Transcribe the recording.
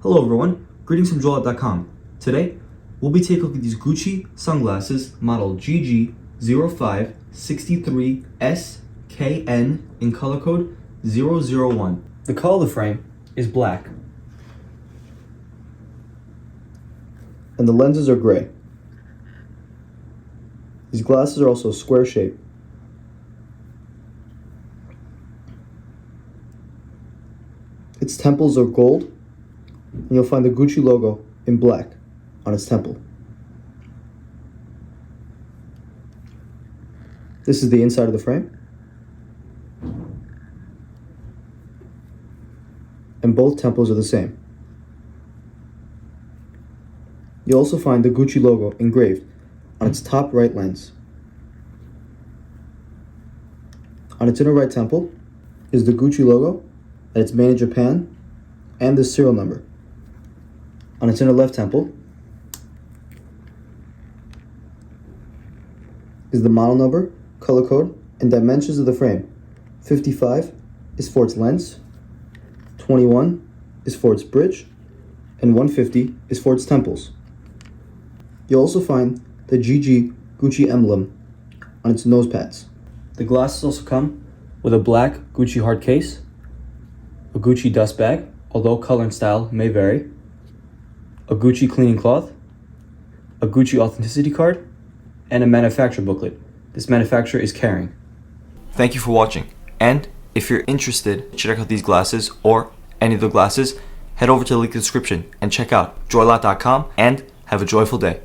Hello everyone, greetings from JoyLot.com. Today, we'll be taking a look at these Gucci sunglasses model GG0563SKN in color code 001. The color of the frame is black. And the lenses are gray. These glasses are also square shaped. Its temples are gold, and you'll find the Gucci logo in black on its temple. This is the inside of the frame. And both temples are the same. You'll also find the Gucci logo engraved on its top right lens. On its inner right temple is the Gucci logo that it's made in Japan and the serial number. On its inner left temple is the model number, color code, and dimensions of the frame. 55 is for its lens, 21 is for its bridge, and 150 is for its temples. You'll also find the GG Gucci emblem on its nose pads. The glasses also come with a black Gucci hard case, a Gucci dust bag, although color and style may vary, a Gucci cleaning cloth, a Gucci authenticity card, and a manufacturer booklet. This manufacturer is Caring. Thank you for watching, and if you're interested to check out these glasses or any of the glasses, head over to the link in the description and check out JoyLot.com and have a joyful day.